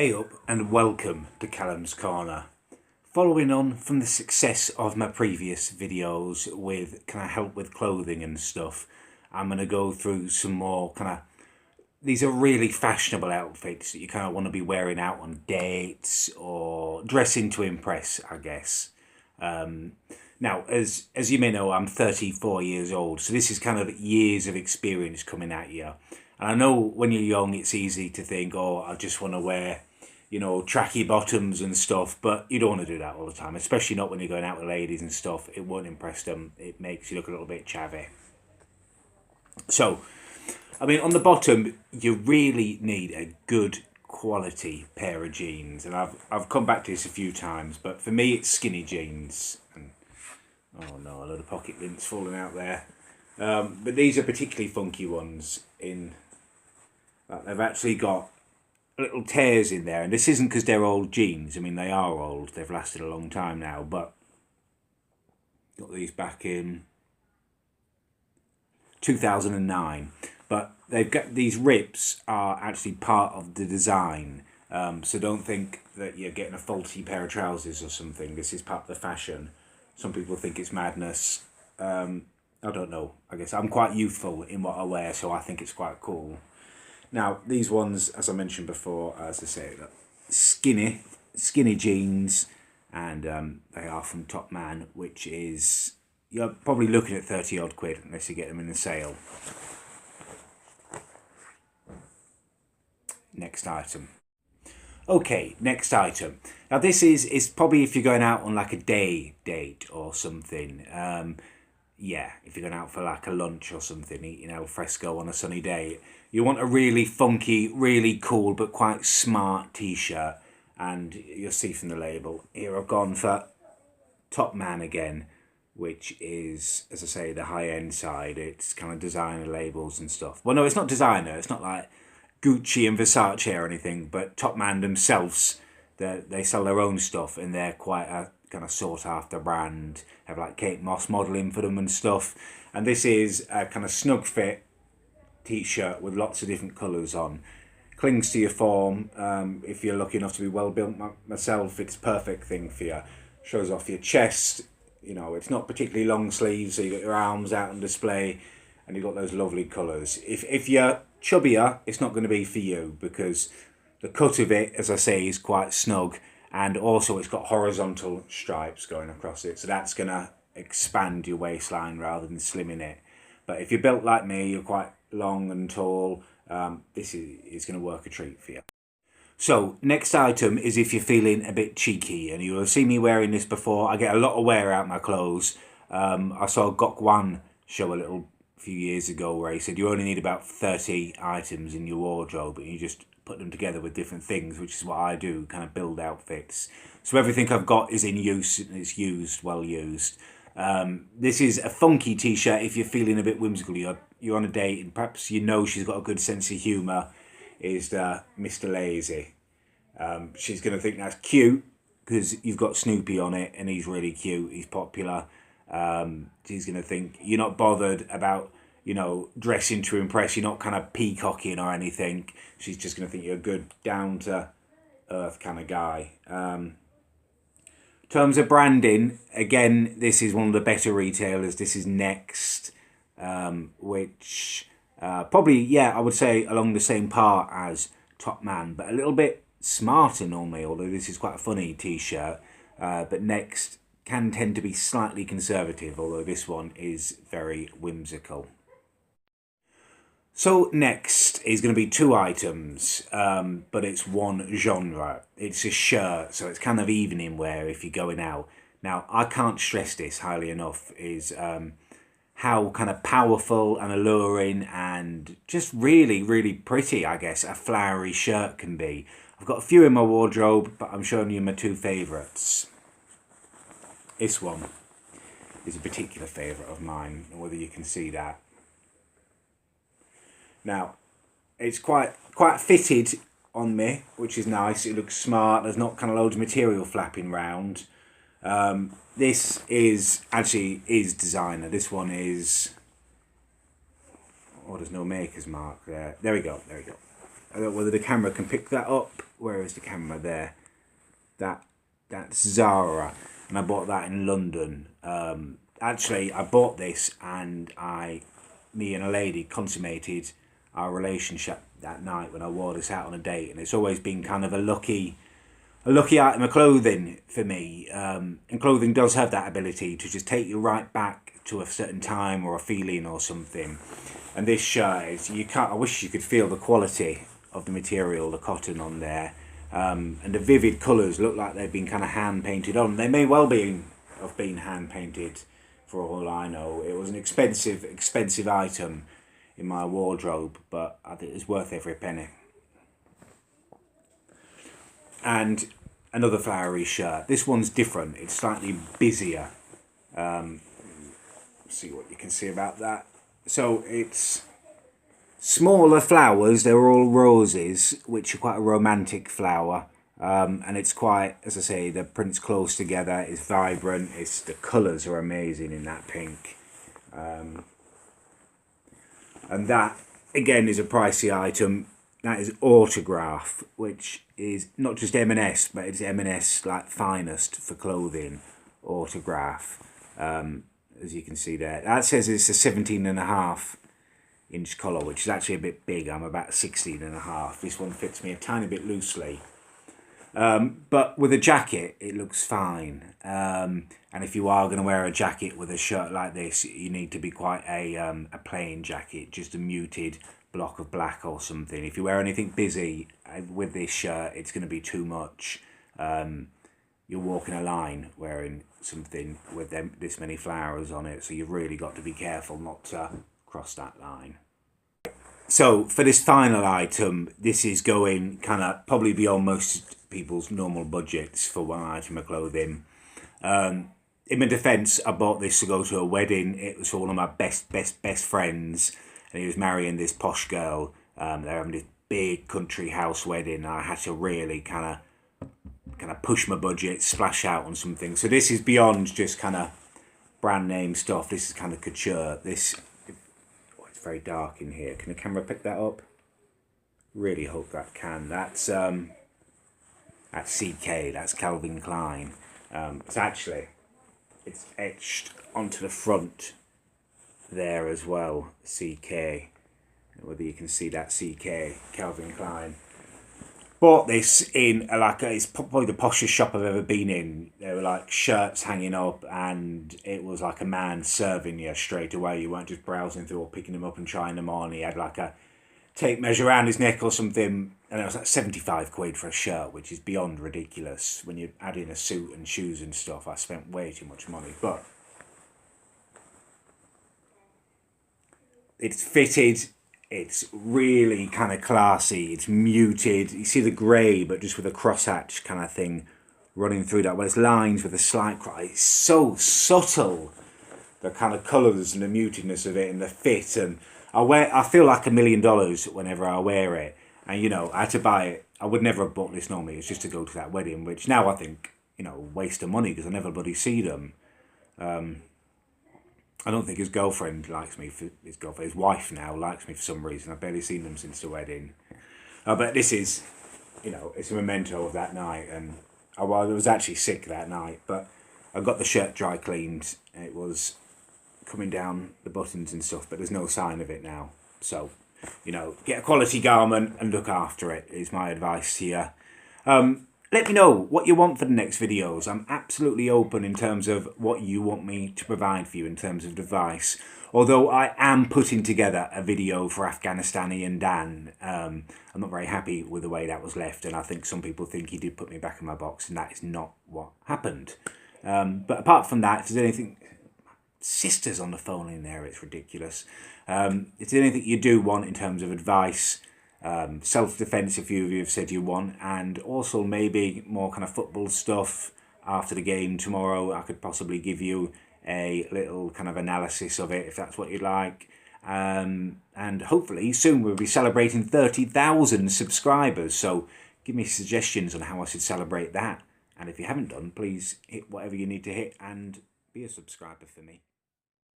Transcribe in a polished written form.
Hey up and welcome to Callum's Corner. Following on from the success of my previous videos with kind of help with clothing and stuff, I'm going to go through some more these are really fashionable outfits that you kind of want to be wearing out on dates or dressing to impress, I guess. Now, as you may know, I'm 34 years old, so this is kind of years of experience coming at you. And I know when you're young, it's easy to think, oh, I just want to wear, tracky bottoms and stuff, but you don't want to do that all the time, especially not when you're going out with ladies and stuff. It won't impress them. It makes you look a little bit chavvy. So, I mean, on the bottom, you really need a good quality pair of jeans. And I've come back to this a few times, but for me, it's skinny jeans. And oh no, a load of pocket links falling out there. But these are particularly funky ones they've actually got little tears in there. And this isn't because they're old jeans. I mean, they are old. They've lasted a long time now. But got these back in 2009. But they've got these rips are actually part of the design. So don't think that you're getting a faulty pair of trousers or something. This is part of the fashion. Some people think it's madness. I don't know. I guess I'm quite youthful in what I wear, so I think it's quite cool. Now, these ones, as I mentioned before, as I say, skinny jeans, and they are from Top Man, which is, you're probably looking at 30 odd quid unless you get them in the sale. Next item. Okay, next item. Now this is probably if you're going out on like a day date or something. Yeah, if you're going out for like a lunch or something, eating al fresco on a sunny day, you want a really funky, really cool but quite smart t-shirt. And you'll see from the label here I've gone for Top Man again, which is, as I say, the high-end side. It's kind of designer labels and stuff. Well, no, it's not designer. It's not like Gucci and Versace or anything, but Top Man themselves, they sell their own stuff, and they're quite a kind of sought after brand. Have like Kate Moss modelling for them and stuff. And this is a kind of snug fit t-shirt with lots of different colours on. Clings to your form. If you're lucky enough to be well built myself, it's a perfect thing for you. Shows off your chest. You know, it's not particularly long sleeves, so you got your arms out on display, and you've got those lovely colours. If you're chubbier, it's not going to be for you, because the cut of it, as I say, is quite snug, and also it's got horizontal stripes going across it, so that's going to expand your waistline rather than slimming it. But if you're built like me, you're quite long and tall, this is going to work a treat for you. So, next item is if you're feeling a bit cheeky, and you'll have seen me wearing this before. I get a lot of wear out my clothes. I saw Gok Wan show a few years ago where he said you only need about 30 items in your wardrobe, and you just put them together with different things, which is what I do, kind of build outfits. So everything I've got is in use, and it's used, well used. This is a funky t-shirt if you're feeling a bit whimsical. You're on a date, and perhaps you know she's got a good sense of humour, is Mr. Lazy. She's going to think that's cute because you've got Snoopy on it, and he's really cute, he's popular. She's going to think you're not bothered about, dressing to impress. You're not kind of peacocking or anything. She's just going to think you're a good, down-to-earth kind of guy. In terms of branding, again, this is one of the better retailers. This is Next, which probably, I would say along the same par as Top Man, but a little bit smarter normally, although this is quite a funny t-shirt. But Next can tend to be slightly conservative, although this one is very whimsical. So next is going to be two items, but it's one genre. It's a shirt, so it's kind of evening wear if you're going out. Now, I can't stress this highly enough, is how kind of powerful and alluring and just really, really pretty, I guess, a flowery shirt can be. I've got a few in my wardrobe, but I'm showing you my two favourites. This one is a particular favourite of mine, whether you can see that. Now, it's quite fitted on me, which is nice. It looks smart. There's not kind of loads of material flapping round. This is designer. This one is, oh, there's no maker's mark there. There we go. I don't know whether the camera can pick that up. Where is the camera there? That's Zara, and I bought that in London. Actually, I bought this, and me and a lady consummated our relationship that night when I wore this out on a date, and it's always been kind of a lucky item of clothing for me. And clothing does have that ability to just take you right back to a certain time or a feeling or something. And this shirt is, I wish you could feel the quality of the material, the cotton on there. And the vivid colours look like they've been kind of hand painted on. They may well have been hand painted, for all I know. It was an expensive item in my wardrobe, but I think it's worth every penny. And another Flowery shirt. This one's different. It's slightly busier. See what you can see about that. So it's smaller flowers. They're all roses, which are quite a romantic flower. And it's quite, as I say, the print's close together. It's vibrant. The colours are amazing in that pink. And that, again, is a pricey item. That is Autograph, which is not just M&S, but it's M&S like finest for clothing. Autograph, as you can see there. That says it's a 17.5-inch collar, which is actually a bit big. I'm about 16.5. This one fits me a tiny bit loosely. But with a jacket, it looks fine. And if you are going to wear a jacket with a shirt like this, you need to be quite a plain jacket, just a muted block of black or something. If you wear anything busy with this shirt, it's going to be too much. You're walking a line wearing something with this many flowers on it, so you've really got to be careful not to cross that line. So for this final item, this is going kind of probably beyond most people's normal budgets for one item of clothing. In my defence, I bought this to go to a wedding. It was for one of my best friends, and he was marrying this posh girl. They're having this big country house wedding. I had to really kind of push my budget, splash out on something. So this is beyond just kind of brand name stuff. This is kind of couture. It's very dark in here. Can the camera pick that up? Really hope that can. That's CK. That's Calvin Klein. It's etched onto the front there as well. CK. Whether you can see that CK, Calvin Klein. Bought this in it's probably the poshest shop I've ever been in. There were like shirts hanging up, and it was like a man serving you straight away. You weren't just browsing through or picking them up and trying them on. He had like a tape measure around his neck or something, and it was like 75 quid for a shirt, which is beyond ridiculous. When you add in a suit and shoes and stuff, I spent way too much money. But it's fitted. It's really kind of classy. It's muted. You see the grey, but just with a crosshatch kind of thing running through that. Well, it's lines with a slight cross. It's so subtle, the kind of colours and the mutedness of it and the fit. And I feel like $1 million whenever I wear it. And, you know, I had to buy it. I would never have bought this normally. It's just to go to that wedding, which now I think, you know, waste of money because I never bloody see them. I don't think his girlfriend likes me for his girlfriend. His wife now likes me for some reason. I've barely seen them since the wedding. But this is, you know, it's a memento of that night. And I was actually sick that night, but I got the shirt dry cleaned. It was coming down the buttons and stuff, but there's no sign of it now. So, you know, get a quality garment and look after it is my advice to you. Let me know what you want for the next videos. I'm absolutely open in terms of what you want me to provide for you in terms of advice. Although I am putting together a video for Afghanistani and Dan. I'm not very happy with the way that was left, and I think some people think he did put me back in my box, and that is not what happened. But apart from that, if there's anything... Sister's on the phone in there, it's ridiculous. If there's anything you do want in terms of advice... self-defense, a few of you have said you want, and also maybe more kind of football stuff after the game tomorrow. I could possibly give you a little kind of analysis of it if that's what you'd like. And hopefully soon we'll be celebrating 30,000 subscribers, so give me suggestions on how I should celebrate that. And if you haven't done, please hit whatever you need to hit and be a subscriber for me.